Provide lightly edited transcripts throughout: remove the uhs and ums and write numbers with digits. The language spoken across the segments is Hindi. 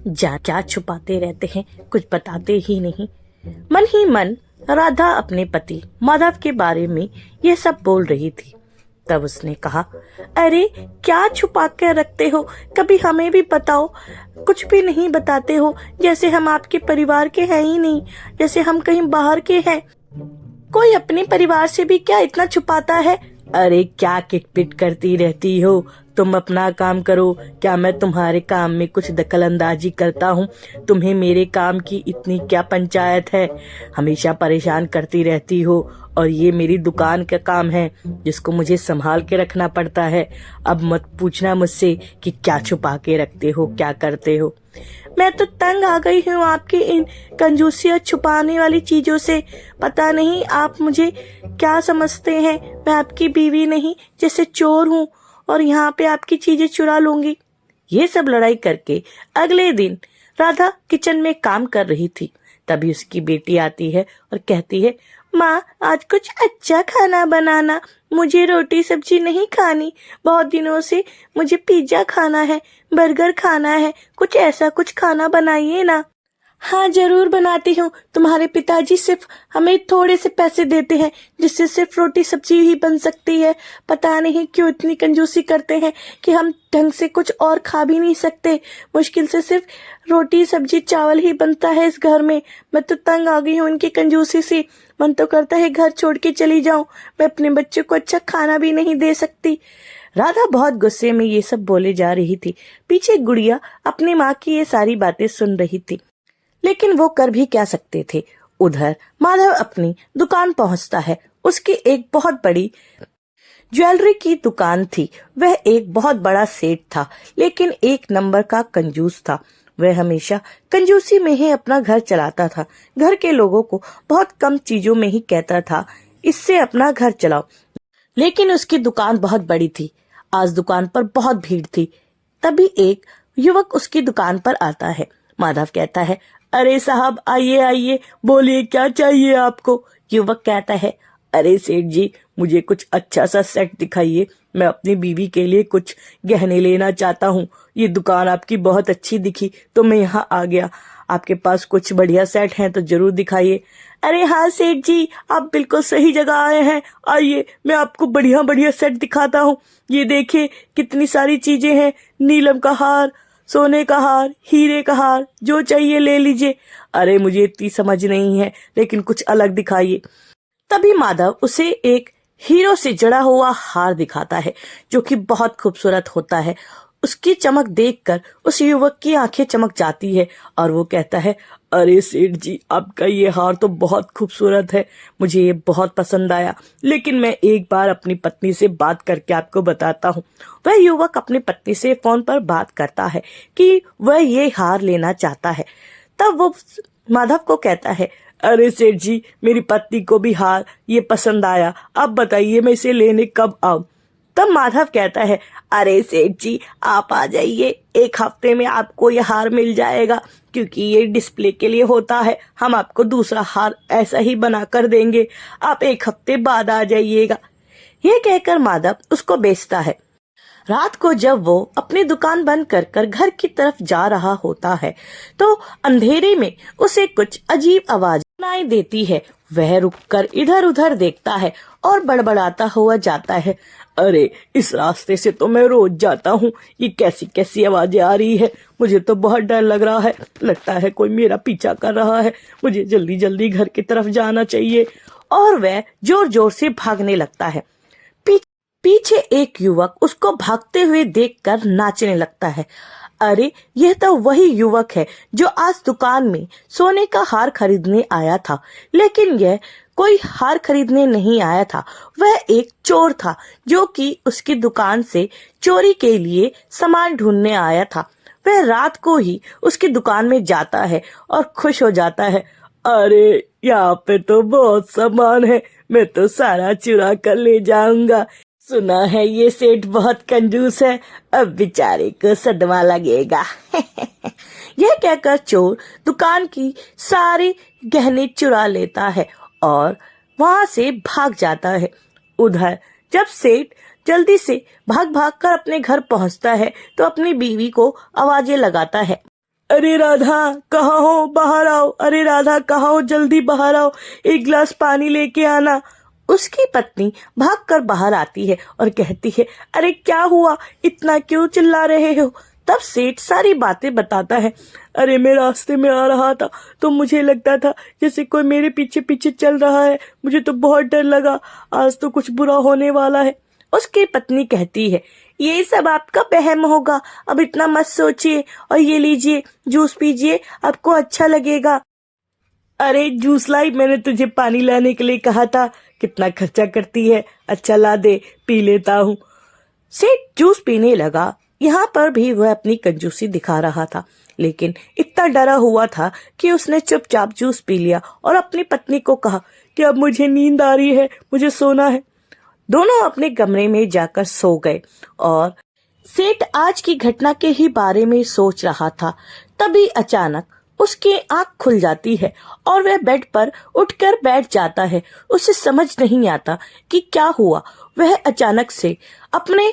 जा क्या छुपाते रहते हैं, कुछ बताते ही नहीं। मन ही मन राधा अपने पति माधव के बारे में यह सब बोल रही थी। तब उसने कहा, अरे क्या छुपा कर रखते हो, कभी हमें भी बताओ। कुछ भी नहीं बताते हो, जैसे हम आपके परिवार के हैं ही नहीं, जैसे हम कहीं बाहर के हैं। कोई अपने परिवार से भी क्या इतना छुपाता है। अरे क्या किटपिट करती रहती हो, तुम अपना काम करो। क्या मैं तुम्हारे काम में कुछ दखल अंदाजी करता हूँ? तुम्हें मेरे काम की इतनी क्या पंचायत है? हमेशा परेशान करती रहती हो, और ये मेरी दुकान का काम है जिसको मुझे संभाल के रखना पड़ता है। अब मत पूछना मुझसे कि क्या छुपा के रखते हो, क्या करते हो। मैं तो तंग आ गई हूँ आपकी इन कंजूसी और छुपाने वाली चीजों से। पता नहीं आप मुझे क्या समझते हैं, मैं आपकी बीवी नहीं, जैसे चोर हूँ और यहाँ पे आपकी चीजें चुरा लूंगी। ये सब लड़ाई करके अगले दिन राधा किचन में काम कर रही थी। तभी उसकी बेटी आती है और कहती है, माँ आज कुछ अच्छा खाना बनाना, मुझे रोटी सब्जी नहीं खानी। बहुत दिनों से मुझे पिज्जा खाना है, बर्गर खाना है, कुछ ऐसा कुछ खाना बनाइए ना। हाँ जरूर बनाती हूँ। तुम्हारे पिताजी सिर्फ हमें थोड़े से पैसे देते हैं जिससे सिर्फ रोटी सब्जी ही बन सकती है। पता नहीं क्यों इतनी कंजूसी करते हैं कि हम ढंग से कुछ और खा भी नहीं सकते। मुश्किल से सिर्फ रोटी सब्जी चावल ही बनता है इस घर में। मैं तो तंग आ गई हूँ इनकी कंजूसी से। मन तो करता है घर छोड़ के चली जाऊं। मैं अपने बच्चों को अच्छा खाना भी नहीं दे सकती। राधा बहुत गुस्से में ये सब बोले जा रही थी। पीछे गुड़िया अपनी माँ की ये सारी बातें सुन रही थी, लेकिन वो कर भी क्या सकते थे। उधर माधव अपनी दुकान पहुंचता है। उसकी एक बहुत बड़ी ज्वेलरी की दुकान थी। वह एक बहुत बड़ा सेठ था, लेकिन एक नंबर का कंजूस था। वह हमेशा कंजूसी में ही अपना घर चलाता था। घर के लोगों को बहुत कम चीजों में ही कहता था, इससे अपना घर चलाओ। लेकिन उसकी दुकान बहुत बड़ी थी। आज दुकान पर बहुत भीड़ थी। तभी एक युवक उसकी दुकान पर आता है। माधव कहता है, अरे साहब आइए आइए, बोलिए क्या चाहिए आपको। युवक कहता है, अरे सेठ जी मुझे कुछ अच्छा सा सेट दिखाइए, मैं अपनी बीवी के लिए कुछ गहने लेना चाहता हूँ। ये दुकान आपकी बहुत अच्छी दिखी तो मैं यहाँ आ गया। आपके पास कुछ बढ़िया सेट हैं तो जरूर दिखाइए। अरे हाँ सेठ जी, आप बिल्कुल सही जगह आए हैं। आइए मैं आपको बढ़िया बढ़िया सेट दिखाता हूँ। ये देखिए कितनी सारी चीजें हैं, नीलम का हार, सोने का हार, हीरे का हार, जो चाहिए ले लीजिए। अरे मुझे इतनी समझ नहीं है, लेकिन कुछ अलग दिखाइए। तभी माधव उसे एक हीरो से जड़ा हुआ हार दिखाता है, जो कि बहुत खूबसूरत होता है। उसकी चमक देखकर उस युवक की आंखें चमक जाती है और वो कहता है, अरे सेठ जी आपका ये हार तो बहुत खूबसूरत है, मुझे ये बहुत पसंद आया, लेकिन मैं एक बार अपनी पत्नी से बात करके आपको बताता हूँ। वह युवक अपनी पत्नी से फोन पर बात करता है कि वह ये हार लेना चाहता है। तब वो माधव को कहता है, अरे सेठ जी मेरी पत्नी को भी हार ये पसंद आया, अब बताइए मैं इसे लेने कब आऊं। तब माधव कहता है, अरे सेठ जी आप आ जाइए, एक हफ्ते में आपको ये हार मिल जाएगा, क्योंकि ये डिस्प्ले के लिए होता है। हम आपको दूसरा हार ऐसा ही बना कर देंगे, आप एक हफ्ते बाद आ जाइएगा। ये कहकर माधव उसको बेचता है। रात को जब वो अपनी दुकान बंद कर कर घर की तरफ जा रहा होता है, तो अंधेरे में उसे कुछ अजीब आवाज सुनाई देती है। वह रुककर इधर उधर देखता है और बड़बड़ाता हुआ जाता है, अरे इस रास्ते से तो मैं रोज जाता हूँ, ये कैसी कैसी आवाजें आ रही है, मुझे तो बहुत डर लग रहा है, लगता है कोई मेरा पीछा कर रहा है, मुझे जल्दी जल्दी घर की तरफ जाना चाहिए। और वह जोर जोर से भागने लगता है। पीछे एक युवक उसको भागते हुए देखकर नाचने लगता है। अरे यह तो वही युवक है जो आज दुकान में सोने का हार खरीदने आया था, लेकिन यह कोई हार खरीदने नहीं आया था। वह एक चोर था जो कि उसकी दुकान से चोरी के लिए सामान ढूंढने आया था। वह रात को ही उसकी दुकान में जाता है और खुश हो जाता है, अरे यहाँ पे तो बहुत सामान है, मैं तो सारा चुरा कर ले जाऊंगा। सुना है ये सेठ बहुत कंजूस है, अब बेचारे को सदमा लगेगा। यह कहकर चोर दुकान की सारी गहने चुरा लेता है और वहां से भाग जाता है। उधर जब सेठ जल्दी से भाग भाग कर अपने घर पहुंचता है तो अपनी बीवी को आवाजें लगाता है, अरे राधा कहाँ हो, बाहर आओ। अरे राधा कहाँ हो, जल्दी बाहर आओ, एक गिलास पानी लेके आना। उसकी पत्नी भागकर बाहर आती है और कहती है, अरे क्या हुआ, इतना क्यों चिल्ला रहे हो। तब सेठ सारी बातें बताता है। अरे मैं रास्ते में आ रहा था तो मुझे लगता था जैसे कोई मेरे पीछे पीछे चल रहा है, मुझे तो बहुत डर लगा, आज तो कुछ बुरा होने वाला है। उसकी पत्नी कहती है, ये सब आपका वहम होगा, अब इतना मत सोचिए, और ये लीजिए जूस पीजिए, आपको अच्छा लगेगा। अरे जूस लाई, मैंने तुझे पानी लाने के लिए कहा था, कितना खर्चा करती है, अच्छा ला दे, पी लेता हूँ। सेठ जूस पीने लगा। यहाँ पर भी वह अपनी कंजूसी दिखा रहा था, लेकिन इतना डरा हुआ था कि उसने चुपचाप जूस पी लिया और अपनी पत्नी को कहा कि अब मुझे नींद आ रही है, मुझे सोना है। दोनों अपने कमरे में जाकर सो गए और सेठ आज की घटना के ही बारे में सोच रहा था। तभी अचानक उसकी आंख खुल जाती है और वह बेड पर उठकर बैठ जाता है। उसे समझ नहीं आता कि क्या हुआ। वह अचानक से अपने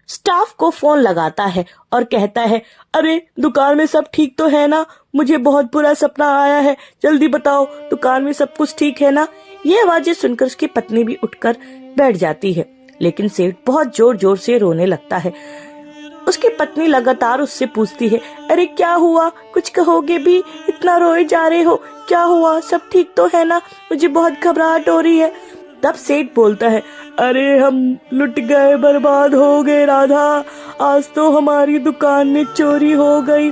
स्टाफ को फोन लगाता है और कहता है, अरे दुकान में सब ठीक तो है ना, मुझे बहुत बुरा सपना आया है, जल्दी बताओ दुकान में सब कुछ ठीक है ना। ये आवाजें सुनकर उसकी पत्नी भी उठकर बैठ जाती है, लेकिन सेठ बहुत जोर जोर से रोने लगता है। उसकी पत्नी लगातार उससे पूछती है, अरे क्या हुआ, कुछ कहोगे भी, इतना रोए जा रहे हो, क्या हुआ, सब ठीक तो है ना, मुझे बहुत घबराहट हो रही है। तब सेठ बोलता है, अरे हम लुट गए, बर्बाद हो गए राधा, आज तो हमारी दुकान में चोरी हो गई,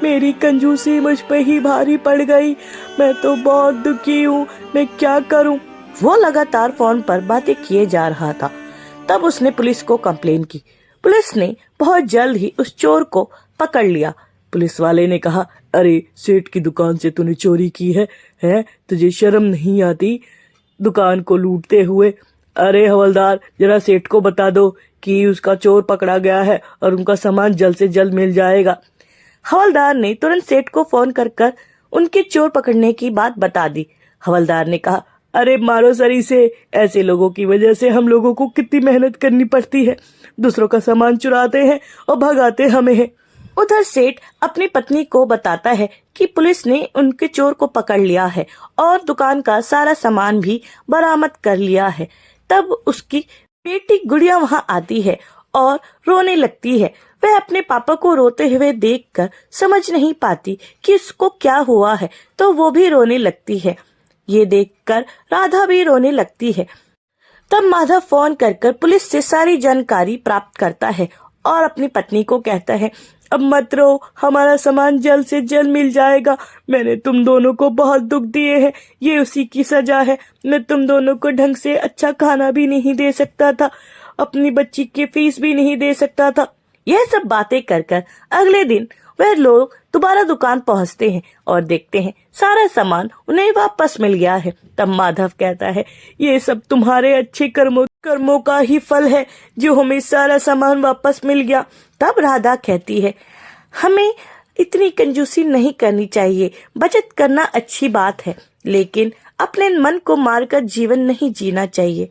मेरी कंजूसी मुझ पे ही भारी पड़ गई, मैं तो बहुत दुखी हूँ, मैं क्या करूँ। वो लगातार फोन पर बातें किए जा रहा था। तब उसने पुलिस को कंप्लेन की। पुलिस ने बहुत जल्द ही उस चोर को पकड़ लिया। पुलिस वाले ने कहा, अरे सेठ की दुकान से तूने चोरी की है, तुझे शर्म नहीं आती दुकान को लूटते हुए। अरे हवलदार, जरा सेठ को बता दो कि उसका चोर पकड़ा गया है और उनका सामान जल्द से जल्द मिल जाएगा। हवलदार ने तुरंत सेठ को फोन कर उनके चोर पकड़ने की बात बता दी। हवलदार ने कहा, अरे मारो सरी से, ऐसे लोगों की वजह से हम लोगों को कितनी मेहनत करनी पड़ती है, दूसरों का सामान चुराते हैं और भगाते हमें हैं। उधर सेठ अपनी पत्नी को बताता है कि पुलिस ने उनके चोर को पकड़ लिया है और दुकान का सारा सामान भी बरामद कर लिया है। तब उसकी बेटी गुड़िया वहां आती है और रोने लगती है। वह अपने पापा को रोते हुए देखकर समझ नहीं पाती कि इसको क्या हुआ है, तो वो भी रोने लगती है। ये देखकर राधा भी रोने लगती है। तब माधव फोन कर पुलिस से सारी जानकारी प्राप्त करता है और अपनी पत्नी को कहता है, अब मत रो, हमारा सामान जल्द से जल्द मिल जाएगा, मैंने तुम दोनों को बहुत दुख दिए हैं, ये उसी की सजा है, मैं तुम दोनों को ढंग से अच्छा खाना भी नहीं दे सकता था, अपनी बच्ची की फीस भी नहीं दे सकता था। यह सब बातें कर अगले दिन वह लोग दोबारा दुकान पहुंचते हैं और देखते हैं सारा सामान उन्हें वापस मिल गया है। तब माधव कहता है, ये सब तुम्हारे अच्छे कर्मों का ही फल है जो हमें सारा सामान वापस मिल गया। तब राधा कहती है, हमें इतनी कंजूसी नहीं करनी चाहिए, बचत करना अच्छी बात है, लेकिन अपने मन को मारकर जीवन नहीं जीना चाहिए।